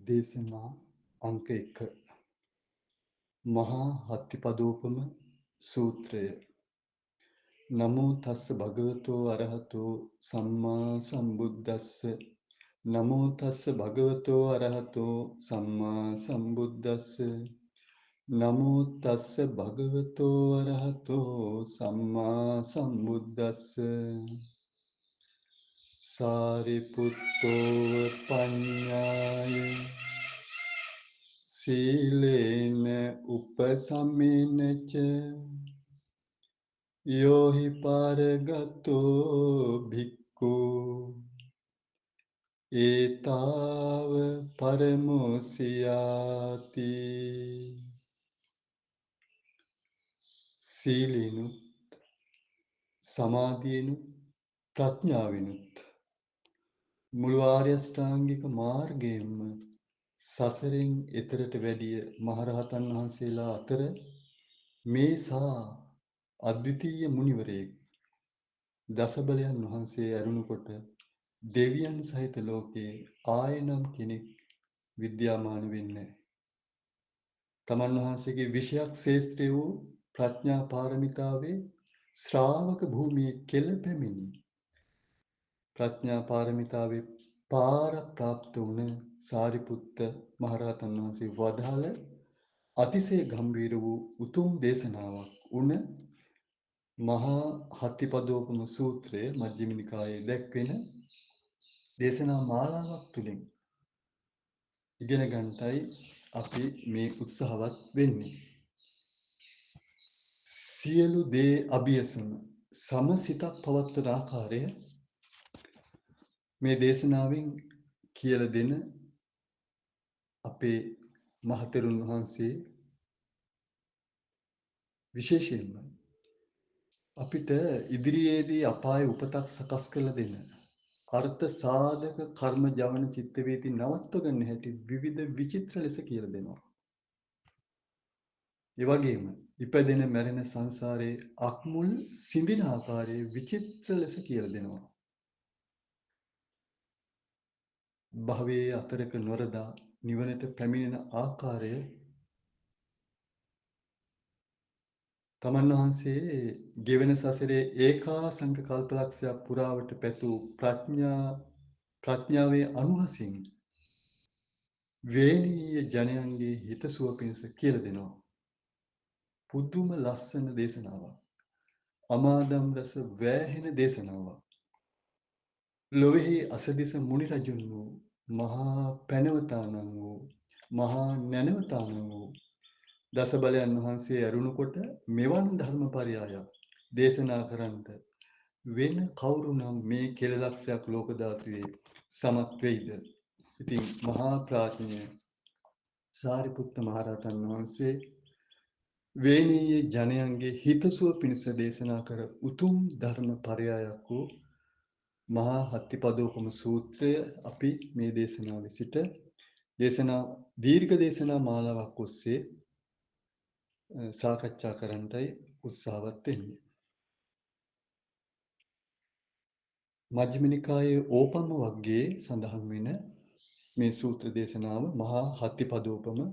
දේශනා අංක 1 මහා හත්තිපදෝපම සූත්‍රය. නමෝ තස්ස භගවතෝ අරහතෝ සම්මා සම්බුද්දස්ස. නමෝ තස්ස භගවතෝ අරහතෝ සම්මා සම්බුද්දස්ස. නමෝ තස්ස භගවතෝ අරහතෝ සම්මා සම්බුද්දස්ස. සාරිපුත්තෝ පඤ්ඤාය සීලේන උපසමේනච යෝහි පාරගතෝ භික්ඛු ඒතාව පරමෝසියාති. සීලේනුත් සමාධියනුත් ප්‍රඥාවෙනුත් මුළු ආර්ය අෂ්ටාංගික මාර්ගයෙන්ම සසරෙන් එතරට වැඩිය මහරහතන් වහන්සේලා අතර මේ සා අද්විතීය මුනිවරයෙක් දසබලයන් වහන්සේ ඇරුණුකොට දෙවියන් සහිත ලෝකයේ ආයනම් කෙනෙක් විද්‍යාමාන වෙන්නේ. තමන් වහන්සේගේ විෂයක් ශේෂ්ත්‍රය වූ ප්‍රඥා පාරමිතාවේ ශ්‍රාවක භූමියේ කෙළ පැමිණි ප්‍රඥා පාරමිතාවේ පාර ප්‍රාප්ත වුණ සාරිපුත්ත මහරහතන් වහන්සේ වදාළ අතිශය ගම්භීර වූ උතුම් දේශනාවක් වුණ මහා හත්තිපදෝපම සූත්‍රය මජ්ක්‍ධිම නිකායේ දැක්වෙන දේශනා මාලාවක් තුලින් ඉගෙන ගන්නටයි අපි මේ උත්සාහවත් වෙන්නේ. සියලු දේ අභියසම සමසිතක් පවත්වන ආකාරය මේ දේශනාවෙන් කියලා දෙන අපේ මහතෙරුන් වහන්සේ විශේෂයෙන්ම අපිට ඉදිරියේදී අපායේ උපතක් සකස් කරලා දෙන අර්ථ සාධක කර්ම ජවන චිත්ත වේති නවත්ව ගන්න හැටි විවිධ විචිත්‍ර ලෙස කියලා දෙනවා. ඒ වගේම ඉපදෙන මැරෙන සංසාරයේ අක්මුල් සිඳින ආකාරයේ විචිත්‍ර ලෙස කියලා දෙනවා. භවයේ අතරක නොරදා නිවනට පැමිණෙන ආකාරය තමන් වහන්සේ ගෙවෙන සසරේ ඒකාසංක කල්පලක්ෂයක් පුරාවට පැතු ප්‍රඥාවේ අනුහසින් වේනීය ජනයන්ගේ හිතසුව පිණිස කියලා දෙනවා. පුදුම ලස්සන දේශනාවක්. අමාදම් රස වෑහෙන දේශනාවක්. ලොවෙහි අසදිස මුනි රජුන් වූ මහා පැනවතානම් වූ මහා නැනවතානම් වූ දසබලයන් වහන්සේ ඇරුණුකොට මෙවන් ධර්මපරයයක් දේශනා කරන්නට වෙන කවුරු නම් මේ කෙළලක්ෂයක් ලෝක ධාතුවේ සමත් වෙයිද? ඉතින් මහා ප්‍රඥය සාරිපුත්ත මහරහතන් වහන්සේ වේනීය ජනයන්ගේ හිතසුව පිණිස දේශනා කර උතුම් ධර්ම පරයයක් වූ මහා හත්තිපදෝපම සූත්‍රය අපි මේ දේශනාවේ සිට දීර්ඝ දේශනා මාලාවක් ඔස්සේ සාකච්ඡා කරන්නටයි උත්සාහවත් වෙන්නේ. මජ්ක්‍ධිම නිකායේ ඕපම වග්ගයේ සඳහන් වෙන මේ සූත්‍ර දේශනාව මහා හත්තිපදෝපම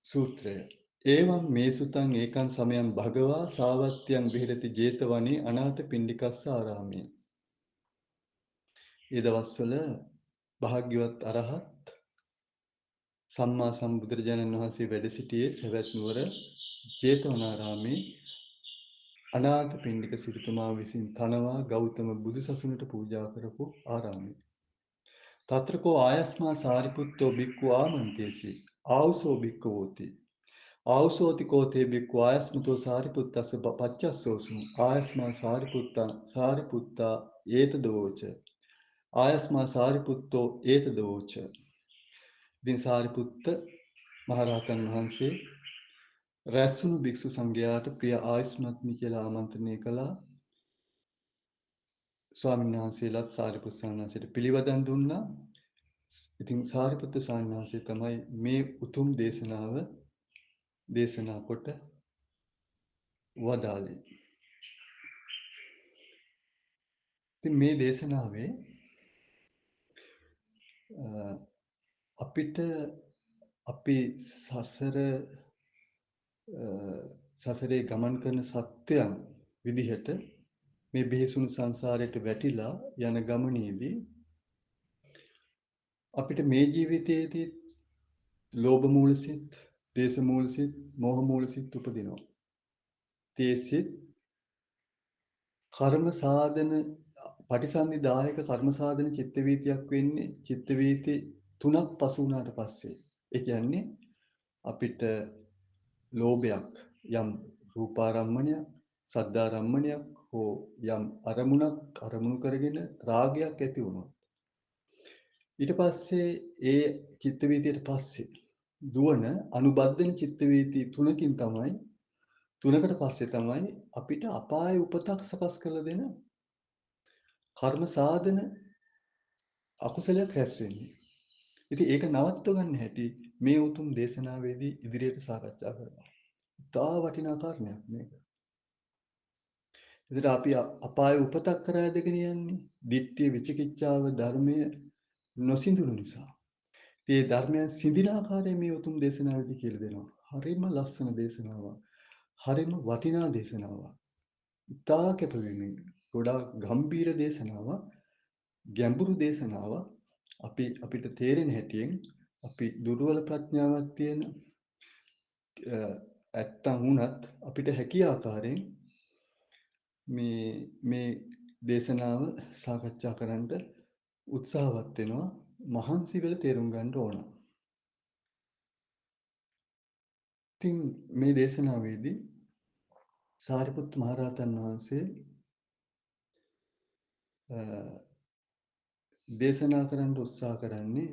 සූත්‍රය. ඒවම් මේ සුතං ඒකං සමයං භගවා සාවත්‍යං විහෙරති ජේතවනේ අනාථ පිණ්ඩිකස්ස ආරාමේ. ඒ දවස්වල භාග්‍යවත් අරහත් සම්මා සම්බුදුරජාණන් වහන්සේ වැඩ සිටියේ සවැත් නුවර ජේතවනාරාමේ අනාථ පිණ්ඩික සිටුතුමා විසින් තනවා ගෞතම බුදුසසුනට පූජා කරපු ආරාමය. තත්‍රකෝ ආයස්මා සාරිපුත්තෝ බික්ඛු ආමන්තේසි ආවුසෝ බික්ඛවෝති ආවුසෝති කෝතේ බික්ඛු ආයස්මතෝ සාරිපුත්තස්ස පච්චස්සෝසු ආයස්මා සාරිපුත්තා ඒතදවෝච ආයස්මා සාරිපුත්තෝ ඒතදවෝච. ඉතින් සාරිපුත්ත මහරහතන් වහන්සේ රැස්වුණු භික්ෂු සංඝයාට ප්‍රිය ආයුෂ්මත්නි කියලා ආමන්ත්‍රණය කළා. ස්වාමීන් වහන්සේලාත් සාරිපුත් ස්වාමීන් වහන්සේට පිළිවදන් දුන්නා. ඉතින් සාරිපුත්ත ස්වාමීන් වහන්සේ තමයි මේ උතුම් දේශනාව දේශනා කොට වදාළේ. ඉතින් මේ දේශනාවේ අපිට අපි සසරේ ගමන් කරන සත්වයන් විදිහට මේ බිහිසුණු සංසාරයට වැටිලා යන ගමනේදී අපිට මේ ජීවිතයේදී ලෝභ මූලසිත, දේශ මූලසිත, මෝහ මූලසිත උපදිනවා. තේසිත කර්ම සාධන පටිසන්ධිදායක කර්ම සාධන චිත්ත වීතියක් වෙන්නේ චිත්ත වීති 3ක් පසු වුණාට පස්සේ. ඒ කියන්නේ අපිට ලෝභයක් යම් රූපාරම්මණයක්, සද්ධාරම්මණයක් හෝ යම් අරමුණු කරගෙන රාගයක් ඇති වුණොත් ඊට පස්සේ ඒ චිත්ත වීතියට පස්සේ දුවන අනුබද්ධන චිත්ත වීති 3කින් තමයි 3කට පස්සේ තමයි අපිට අපාය උපතක් සකස් කරලා දෙන කර්ම සාධන අකුසලයක් රැස් වෙන්නේ. ඉතින් ඒක නවත්ව ගන්න හැටි මේ උතුම් දේශනාවේදී ඉදිරියට සාකච්ඡා කරනවා. ඉතා වටිනා කාරණයක් මේක. එතකොට අපි අපාය උපතක් කරා දෙගෙන යන්නේ ditthිය විචිකිච්ඡාව ධර්මය නොසිඳුණු නිසා. ඒ ධර්මයන් සිඳින ආකාරය මේ උතුම් දේශනාවේදී කියලා දෙනවා. හරිම ලස්සන දේශනාවක්. හරිම වටිනා දේශනාවක්. ඉතා කැපවීමෙන් ගොඩාක් ගම්බීර දේශනාවක්. ගැඹුරු දේශනාවක්. අපිට තේරෙන හැටියෙන් අපි දුර්වල ප්‍රඥාවක් තියෙන ඇත්තන් වුණත් අපිට හැකිය ආකාරයෙන් මේ දේශනාව සාකච්ඡා කරන්න උත්සාහවත් වෙනවා. මහන්සි වෙලා තේරුම් ගන්න ඕන. ඉතින් මේ දේශනාවේදී සාරිපුත්ත මහරහතන් වහන්සේ දේශනා කරන්න උත්සාහ කරන්නේ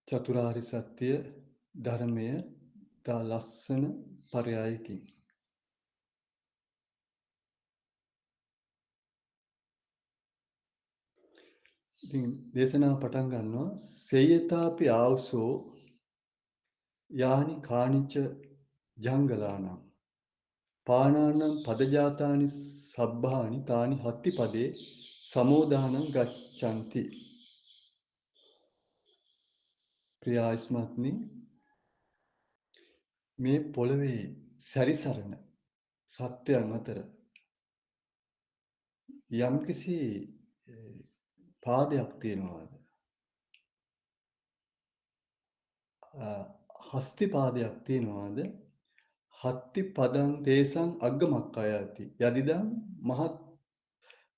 චතුරාර්ය සත්‍ය ධර්මය තා ලස්සන පරයයකින්. ඉතින් දේශනාව පටන් ගන්නවා සේයතාපි ආවසෝ යානි කානිච ජංගලානම් පානානම් පදජාතානි සබ්බානි තානි හත්ති පදේ සමෝදානං ගච්ඡanti. ප්‍රියාස්මත්නි මේ පොළවේ සැරිසරන සත්‍යයන් අතර යම්කිසි පාදයක් තියෙනවාද? හස්ති පාදයක් තියෙනවාද? හත්ති පදං තේසං අග්ගමක්ඛයති යදිදං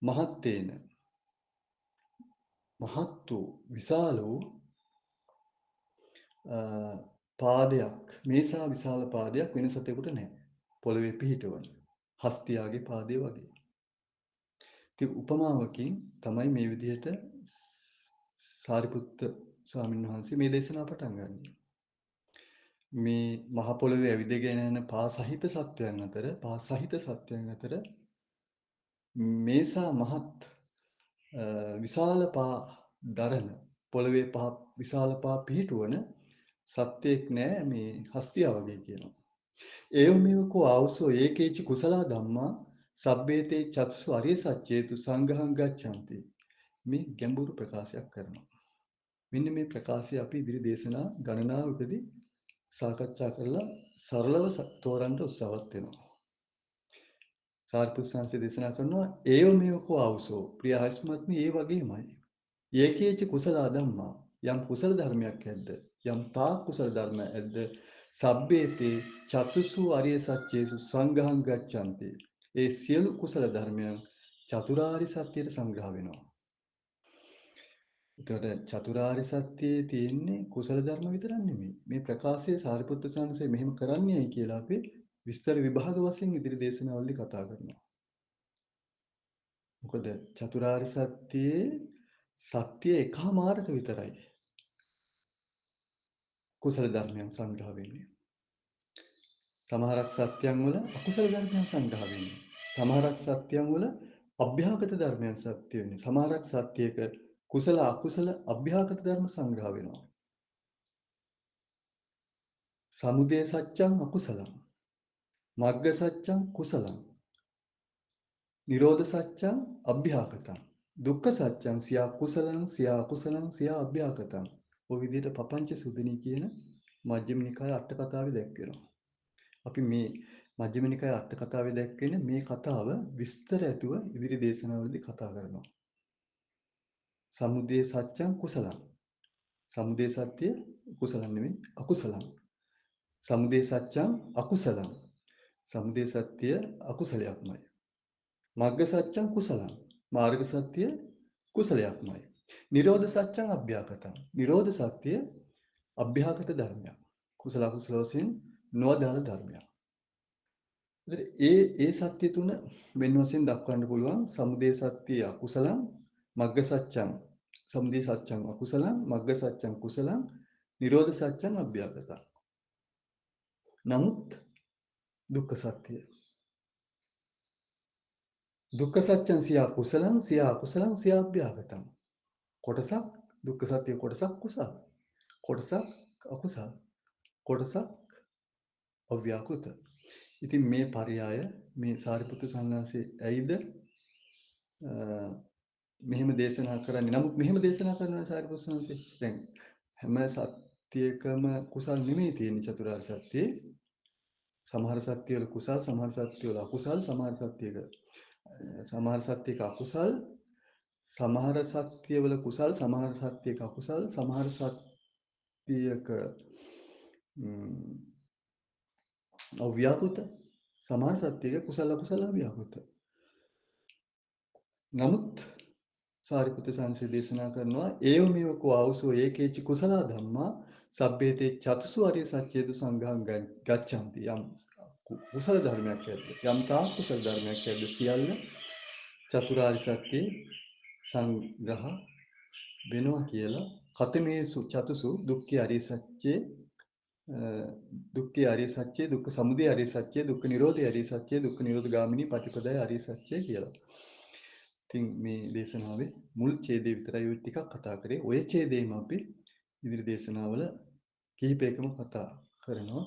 මහත්තේන මහත් වූ විශාල වූ පාදයක් මේසා විශාල පාදයක් වෙන සතෙකුට නැහැ. පොළවේ පිහිටවන හස්තියාගේ පාදය වගේ. ඉතින් උපමාවකින් තමයි මේ විදිහට සාරිපුත්ත ස්වාමීන් වහන්සේ මේ දේශනාව පටන් ගන්නේ. මේ මහ පොළවේ ඇවිදගෙන යන පා සහිත සත්වයන් අතර මේසා මහත් විශාල පා දරන පොළවේ විශාල පා පිහිටුවන සත්‍යයක් නෑ මේ හස්තියා වගේ කියනවා. ඒව මේවකෝ ආවසෝ ඒකේචි කුසලා ධම්මා සබ්බේතේ චතුසු අරිය සත්‍යේතු සංඝං ගච්ඡanti. මේ ගැඹුරු ප්‍රකාශයක් කරනවා. මෙන්න මේ ප්‍රකාශය අපි ඉදිරි දේශනා ගණනාවකදී සාකච්ඡා කරලා සරලව තෝරන්න උත්සාහවත් වෙනවා. සාරිපුත් සංඝ දේශනා කරනවා ඒව මේවකෝ ආවසෝ ප්‍රිය ආස්මත්නි ඒ වගේමයි. ඒකේච කුසල ධම්මා යම් කුසල ධර්මයක් ඇද්ද යම් තා කුසල ධර්ම ඇද්ද සබ්බේතේ චතුසු අරිය සත්‍යේසු සංඝං ගච්ඡanti. ඒ සියලු කුසල ධර්මයන් චතුරාර්ය සත්‍යයට සංග්‍රහ වෙනවා. එතකොට චතුරාර්ය සත්‍යයේ තියෙන්නේ කුසල ධර්ම විතරක් නෙමෙයි. මේ ප්‍රකාශයේ සාරිපුත්‍ර සංඝසේ මෙහෙම කරන්නේයි කියලා අපි විස්තර විභාග වශයෙන් ඉදිරි දේශනාවලදී කතා කරනවා. මොකද චතුරාර්ය සත්‍යයේ සත්‍ය එකමාරක විතරයි කුසල ධර්මයන් සංග්‍රහ වෙන්නේ. සමහරක් සත්‍යයන් වල අකුසල ධර්මයන් සංග්‍රහ වෙන්නේ. සමහරක් සත්‍යයන් වල අභ්‍යාගත ධර්මයන් සත්‍ය වෙන්නේ. සමහරක් සත්‍යයක කුසල අකුසල අභ්‍යාගත ධර්ම සංග්‍රහ වෙනවා. සමුදය සත්‍යං අකුසලං මග්ග සත්‍යං කුසලං නිරෝධ සත්‍යං අභ්‍යාගතං දුක්ඛ සත්‍යං සියා කුසලං සියා අකුසලං සියා අභ්‍යාකතං. ඔය විදිහට පපංච සුදනී කියන මජ්ක්‍ධිම නිකාය අට කතාවේ දැක්වෙනවා. අපි මේ මජ්ක්‍ධිම නිකාය අට කතාවේ දැක්වෙන මේ කතාව විස්තර ඇතුව ඉදිරි දේශනාවලදී කතා කරනවා. සමුදය සත්‍යං කුසලං. සමුදය සත්‍ය කුසලං නෙමෙයි අකුසලං. සමුදය සත්‍යං අකුසලං. සමුදය සත්‍ය අකුසලයක්මයි. මග්ග සත්‍යං කුසලං. මාර්ග සත්‍ය කුසලයක්මයි. නිරෝධ සත්‍යං අභ්‍යාකතං. නිරෝධ සත්‍ය අභ්‍යාකත ධර්මයක්. කුසල අකුසල වශයෙන් නොඅදාළ ධර්මයක්. ඒ සත්‍ය තුන වෙන වශයෙන් දක්වන්න පුළුවන්. සමුදය සත්‍ය අකුසලං, මග්ග සත්‍යං සමුදය සත්‍යං අකුසලං, මග්ග සත්‍යං කුසලං, නිරෝධ සත්‍යං අභ්‍යාකතං. නමුත් දුක්ඛ සත්‍ය දුක්ඛ සත්‍යං සියා කුසලං සියා අකුසලං සියා අභ්‍යාගතං. කොටසක් දුක්ඛ සත්‍ය කොටසක් කුසල. කොටසක් අකුසල. කොටසක් අව්‍යාකෘත. ඉතින් මේ පරයය මේ සාරිපුත්‍ර සන්නාසේ ඇයිද මෙහෙම දේශනා කරන්නේ? නමුත් මෙහෙම දේශනා කරන සාරිපුත්‍ර සන්නාසේ දැන් හැම සත්‍යයකම කුසල් නෙමෙයි තියෙන්නේ චතුරාර්ය සත්‍යයේ. සමහර සත්‍යවල කුසල්, සමහර සත්‍යවල අකුසල්, සමහර සත්‍යයක අකුසල්, සමහර සත්‍යවල කුසල්, සමහර සත්‍යයක අකුසල්, සමහර සත්‍යයක අව්‍යාකෘත, සමහර සත්‍යයක කුසල අකුසල අව්‍යාකෘත. නමුත් සාරිපුත්‍ර සංඝසේ දේශනා කරනවා ඒව මේව කෝ ආවුසෝ ඒකේචි කුසල ධම්මා සබ්බේතේ චතුසු අරිය සත්‍යේතු සංඝං ගච්ඡanti. යම් කුසල ධර්මයක් ඇද්ද, යම් තා කුසල ධර්මයක් ඇද්ද සියල්ල චතුරාර්ය සත්‍ය සංග්‍රහ වෙනවා කියලා කතමේසු චතුසු දුක්ඛ අරිය සත්‍යේ දුක්ඛ අරිය සත්‍යේ දුක්ඛ සමුදය අරිය සත්‍යේ දුක්ඛ නිරෝධය අරිය සත්‍යේ දුක්ඛ නිරෝධ ගාමිනී පටිපදාය අරිය සත්‍යේ කියලා. ඉතින් මේ දේශනාවේ මුල් ඡේදය විතරයි ඔය ටිකක් කතා කරේ. ඔය ඡේදේම අපි ඉදිරි දේශනාවල කිහිපයකම කතා කරනවා.